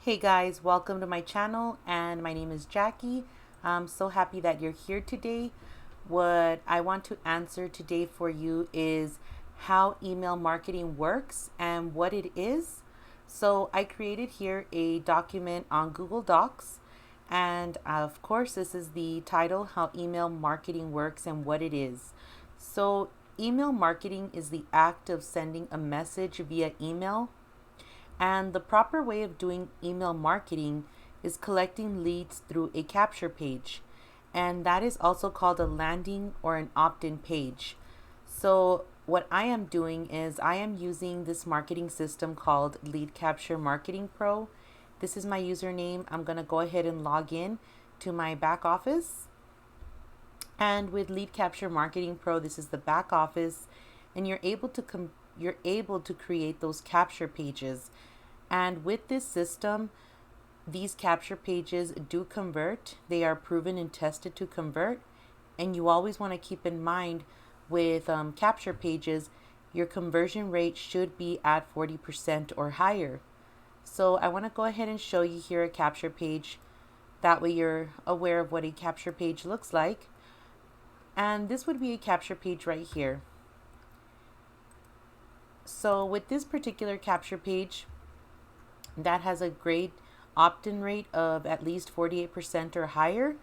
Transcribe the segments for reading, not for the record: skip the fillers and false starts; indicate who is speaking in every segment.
Speaker 1: Hey guys, welcome to my channel, and my name is Jackie. I'm so happy that you're here today. What I want to answer today for you is how email marketing works and what it is. So I created here a document on Google Docs, and of course this is the title, How Email Marketing Works and What It Is. So email marketing is the act of sending a message via email, and the proper way of doing email marketing is collecting leads through a capture page. And that is also called a landing or an opt-in page. So what I am doing is I am using this marketing system called Lead Capture Marketing Pro. This is my username. I'm going to go ahead and log in to my back office. And with Lead Capture Marketing Pro, this is the back office, and you're able to create those capture pages. And with this system, these capture pages do convert. They are proven and tested to convert. And you always want to keep in mind with capture pages, your conversion rate should be at 40% or higher. So I want to go ahead and show you here a capture page. That way you're aware of what a capture page looks like. And this would be a capture page right here. So with this particular capture page, that has a great opt-in rate of at least 48% or higher.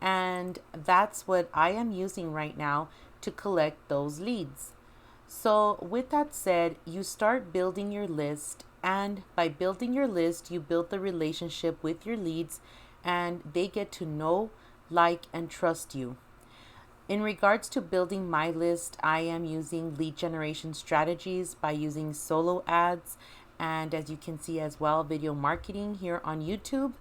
Speaker 1: And that's what I am using right now to collect those leads. So with that said, you start building your list, and by building your list, you build the relationship with your leads, and they get to know, like, and trust you. In regards to building my list, I am using lead generation strategies by using solo ads, and as you can see as well, video marketing here on YouTube.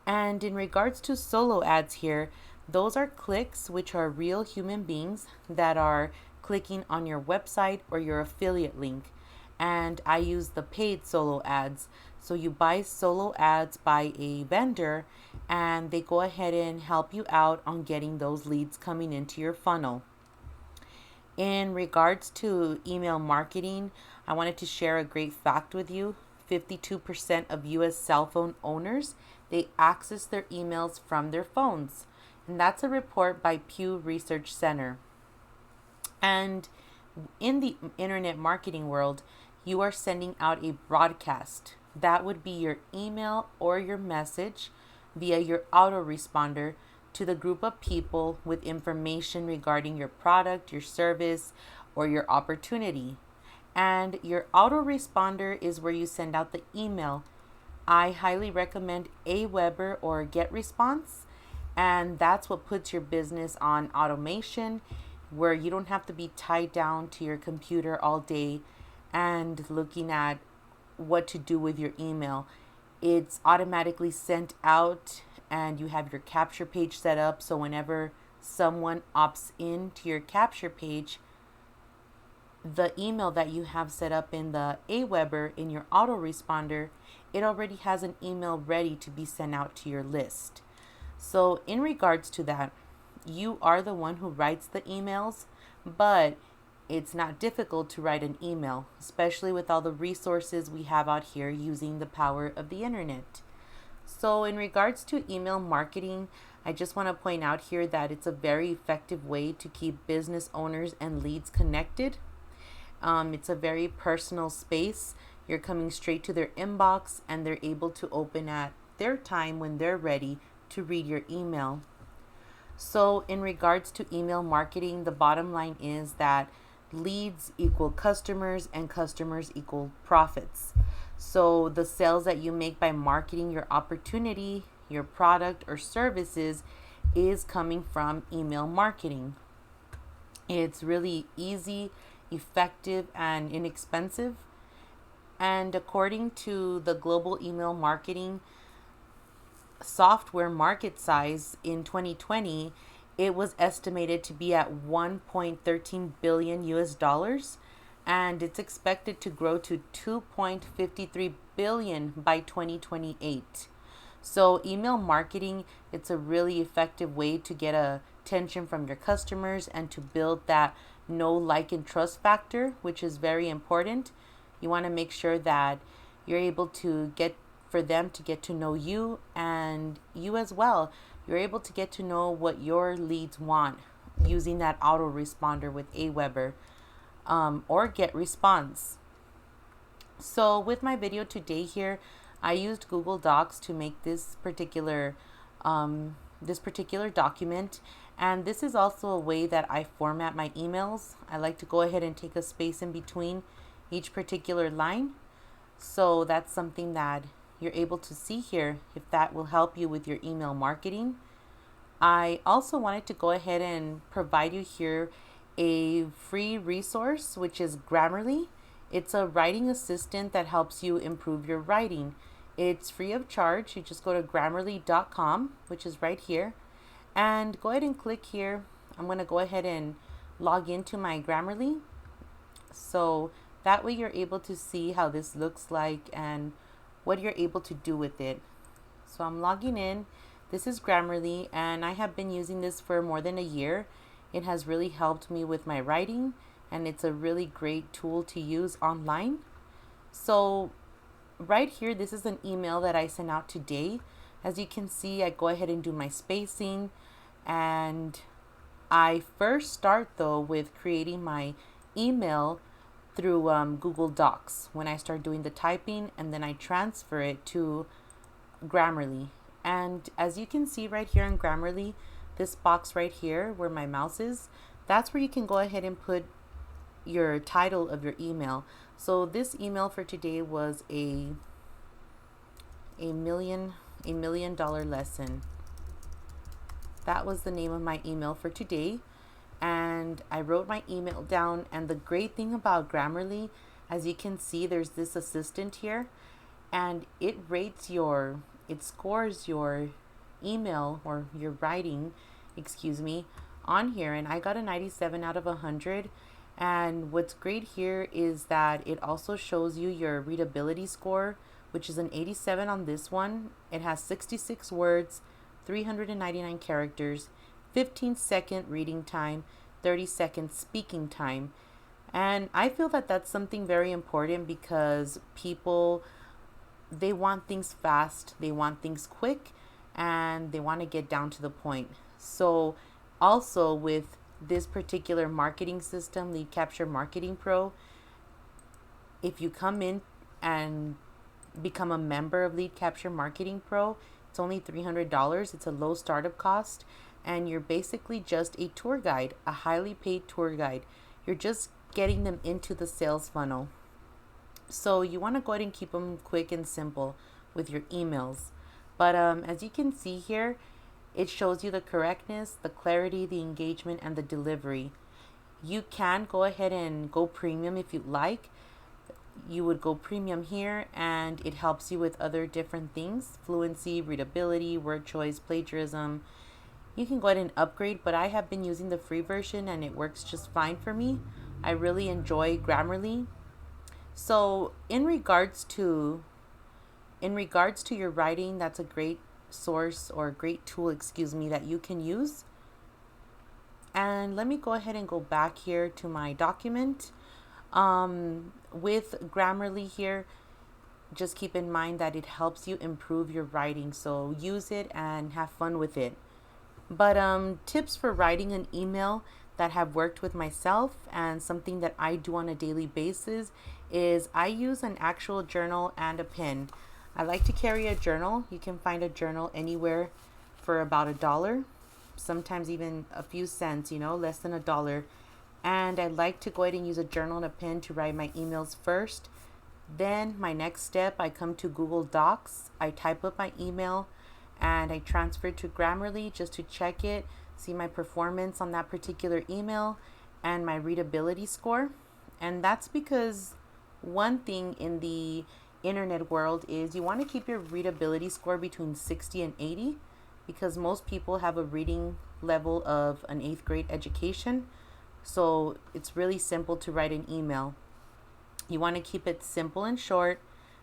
Speaker 1: And in regards to solo ads here, those are clicks which are real human beings that are clicking on your website or your affiliate link. And I use the paid solo ads. So you buy solo ads by a vendor, and they go ahead and help you out on getting those leads coming into your funnel. In regards to email marketing, I wanted to share a great fact with you. 52% of US cell phone owners, they access their emails from their phones. And that's a report by Pew Research Center. And in the internet marketing world, you are sending out a broadcast. That would be your email or your message via your autoresponder to the group of people with information regarding your product, your service, or your opportunity. And your autoresponder is where you send out the email. I highly recommend Aweber or GetResponse, and that's what puts your business on automation, where you don't have to be tied down to your computer all day and looking at what to do with your email. It's automatically sent out, and you have your capture page set up, so whenever someone opts in to your capture page, the email that you have set up in the Aweber in your autoresponder, it already has an email ready to be sent out to your list. So in regards to that, you are the one who writes the emails, but it's not difficult to write an email, especially with all the resources we have out here using the power of the internet. So in regards to email marketing, I just want to point out here that it's a very effective way to keep business owners and leads connected. It's a very personal space. You're coming straight to their inbox, and they're able to open at their time when they're ready to read your email. So in regards to email marketing, the bottom line is that leads equal customers, and customers equal profits. So the sales that you make by marketing your opportunity, your product or services is coming from email marketing. It's really easy, effective, and inexpensive. And according to the global email marketing software market size in 2020, it was estimated to be at 1.13 billion US dollars, and it's expected to grow to 2.53 billion by 2028. So email marketing, it's a really effective way to get attention from your customers and to build that know, like, and trust factor, which is very important. You want to make sure that you're able to get for them to get to know you, and you as well. You're able to get to know what your leads want using that autoresponder with Aweber, or Get Response. So with my video today here, I used Google Docs to make this particular document, and this is also a way that I format my emails. I like to go ahead and take a space in between each particular line, so that's something that you're able to see here, if that will help you with your email marketing. I also wanted to go ahead and provide you here a free resource, which is Grammarly. It's a writing assistant that helps you improve your writing. It's free of charge. You just go to grammarly.com, which is right here, and go ahead and click here. I'm going to go ahead and log into my Grammarly, so that way you're able to see how this looks like and what you're able to do with it. So I'm logging in. This is Grammarly, and I have been using this for more than a year. It has really helped me with my writing, and it's a really great tool to use online. So right here, this is an email that I sent out today. As you can see, I go ahead and do my spacing, and I first start though with creating my email through Google Docs when I start doing the typing, and then I transfer it to Grammarly. And as you can see right here in Grammarly, this box right here where my mouse is, that's where you can go ahead and put your title of your email. So this email for today was a million dollar lesson. That was the name of my email for today, and I wrote my email down. And the great thing about Grammarly, as you can see, there's this assistant here, and it scores your email or your writing, on here, and I got a 97 out of 100. And what's great here is that it also shows you your readability score, which is an 87 on this one. It has 66 words, 399 characters, 15-second reading time, 30-second speaking time. And I feel that that's something very important, because people, they want things fast, they want things quick, and they want to get down to the point. So also with this particular marketing system, Lead Capture Marketing Pro, if you come in and become a member of Lead Capture Marketing Pro, it's only $300. It's a low startup cost, and you're basically just a tour guide, a highly paid tour guide. You're just getting them into the sales funnel. So you want to go ahead and keep them quick and simple with your emails. But as you can see here, it shows you the correctness, the clarity, the engagement, and the delivery. You can go ahead and go premium if you'd like. You would go premium here, and it helps you with other different things: fluency, readability, word choice, plagiarism. You can go ahead and upgrade, but I have been using the free version and it works just fine for me. I really enjoy Grammarly. So in regards to your writing, that's a great source, or a great tool, that you can use. And let me go ahead and go back here to my document. With Grammarly here, just keep in mind that it helps you improve your writing, so use it and have fun with it. But tips for writing an email that have worked with myself, and something that I do on a daily basis, is I use an actual journal and a pen. I like to carry a journal. You can find a journal anywhere for about $1, sometimes even a few cents, less than $1. And I like to go ahead and use a journal and a pen to write my emails first. Then my next step, I come to Google Docs, I type up my email, and I transfer it to Grammarly just to check it, see my performance on that particular email, and my readability score. And that's because one thing in the internet world is you want to keep your readability score between 60 and 80, because most people have a reading level of an 8th grade education. So it's really simple to write an email. You want to keep it simple and short.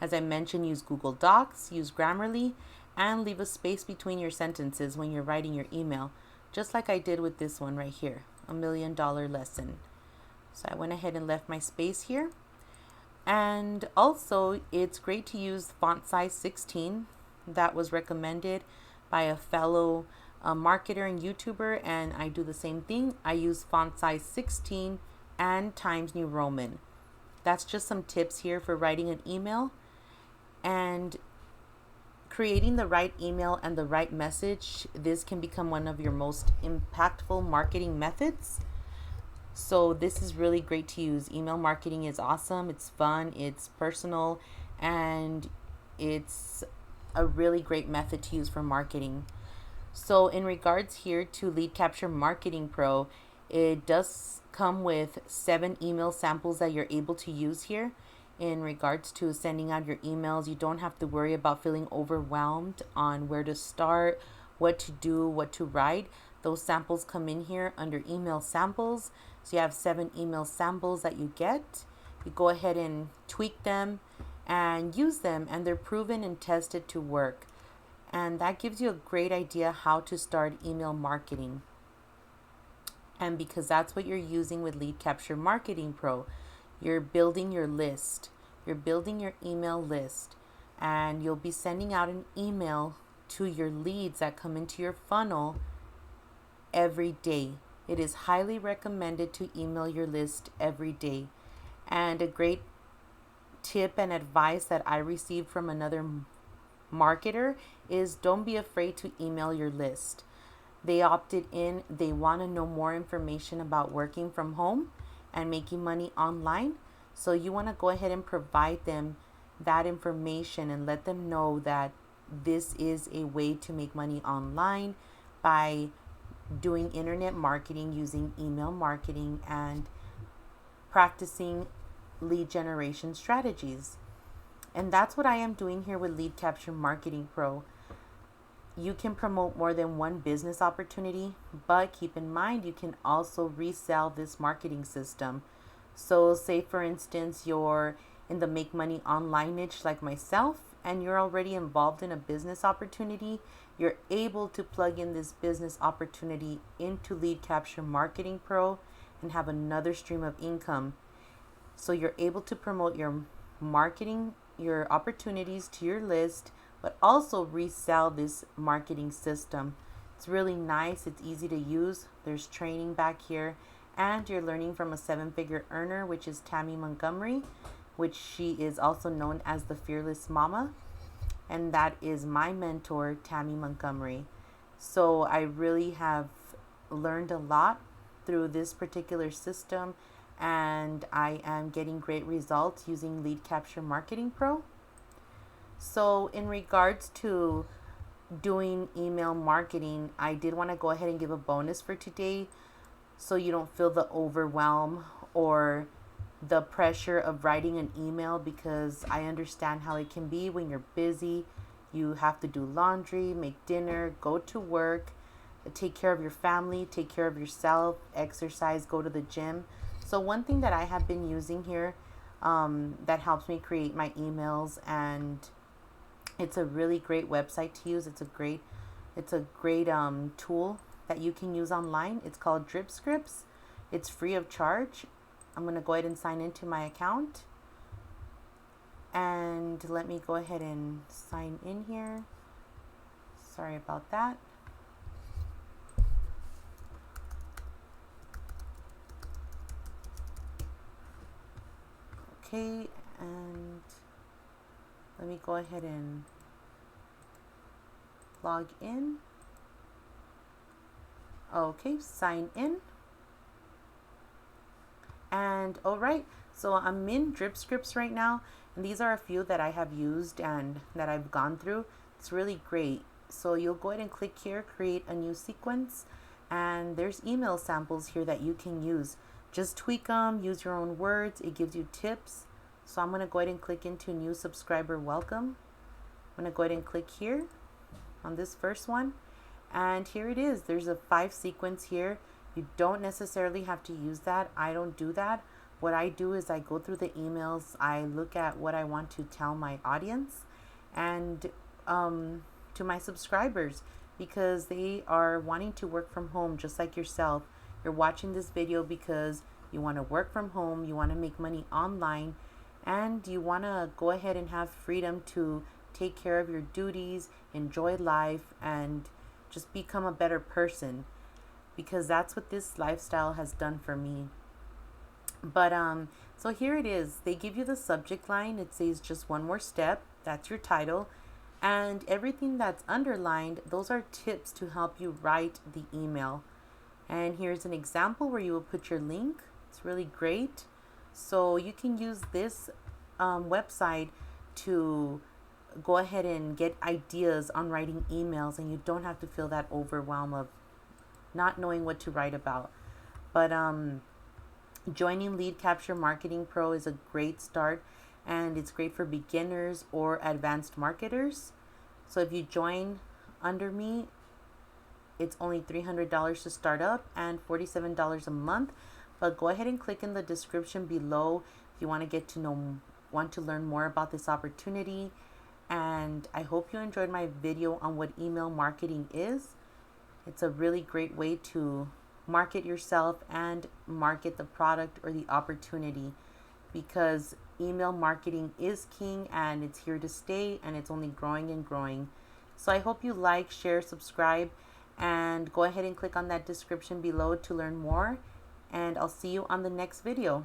Speaker 1: As I mentioned, use Google Docs, use Grammarly, and leave a space between your sentences when you're writing your email, just like I did with this one right here, $1 million lesson. So I went ahead and left my space here. And also, it's great to use font size 16. That was recommended by a fellow marketer and YouTuber, and I do the same thing. I use font size 16 and Times New Roman. That's just some tips here for writing an email. And creating the right email and the right message, this can become one of your most impactful marketing methods. So this is really great to use. Email marketing is awesome. It's fun, it's personal, and it's a really great method to use for marketing. So in regards here to Lead Capture Marketing Pro, it does come with 7 email samples that you're able to use here. In regards to sending out your emails, you don't have to worry about feeling overwhelmed on where to start, what to do, what to write. Those samples come in here under email samples. So you have 7 email samples that you get. You go ahead and tweak them and use them, and they're proven and tested to work. And that gives you a great idea how to start email marketing. And because that's what you're using with Lead Capture Marketing Pro, you're building your list. You're building your email list, and you'll be sending out an email to your leads that come into your funnel every day. It is highly recommended to email your list every day. And a great tip and advice that I received from another marketer is don't be afraid to email your list. They opted in, they want to know more information about working from home and making money online. So you want to go ahead and provide them that information and let them know that this is a way to make money online by doing internet marketing using email marketing and practicing lead generation strategies. And that's what I am doing here with Lead Capture Marketing Pro. You can promote more than one business opportunity, but keep in mind you can also resell this marketing system. So say for instance you're in the make money online niche like myself, and you're already involved in a business opportunity, you're able to plug in this business opportunity into Lead Capture Marketing Pro and have another stream of income. So you're able to promote your marketing, your opportunities to your list, but also resell this marketing system. It's really nice. It's easy to use. There's training back here, and you're learning from a 7-figure earner, which is Tammy Montgomery, which she is also known as the Fearless Mama. And that is my mentor, Tammy Montgomery. So I really have learned a lot through this particular system, and I am getting great results using Lead Capture Marketing Pro. So in regards to doing email marketing, I did want to go ahead and give a bonus for today so you don't feel the overwhelm or the pressure of writing an email, because I understand how it can be when you're busy. You have to do laundry, make dinner, go to work, take care of your family, take care of yourself, exercise, go to the gym. So one thing that I have been using here that helps me create my emails, and it's a really great website to use. It's a great tool that you can use online. It's called Drip Scripts. It's free of charge. I'm going to go ahead and sign into my account. And let me go ahead and sign in here. Sorry about that. Okay, and let me go ahead and log in. Okay, sign in. And all right, so I'm in Drip Scripts right now, and these are a few that I have used and that I've gone through. It's really great. So you'll go ahead and click here, create a new sequence, and there's email samples here that you can use. Just tweak them, use your own words. It gives you tips. So I'm going to go ahead and click into new subscriber welcome. I'm going to go ahead and click here on this first one. And here it is. There's a 5 sequence here. You don't necessarily have to use that. I don't do that. What I do is I go through the emails. I look at what I want to tell my audience and to my subscribers, because they are wanting to work from home just like yourself. You're watching this video because you want to work from home. You want to make money online. and you want to go ahead and have freedom to take care of your duties, enjoy life, and just become a better person, because that's what this lifestyle has done for me. But so here it is. They give you the subject line. It says just one more step. That's your title. And everything that's underlined, those are tips to help you write the email. And here's an example where you will put your link. It's really great. So you can use this website to go ahead and get ideas on writing emails, and you don't have to feel that overwhelm of not knowing what to write about. But joining Lead Capture Marketing Pro is a great start, and it's great for beginners or advanced marketers. So if you join under me, it's only $300 to start up and $47 a month. But go ahead and click in the description below if you want to learn more about this opportunity. And I hope you enjoyed my video on what email marketing is. It's a really great way to market yourself and market the product or the opportunity, because email marketing is king and it's here to stay, and it's only growing and growing. So I hope you like, share, subscribe, and go ahead and click on that description below to learn more. And I'll see you on the next video.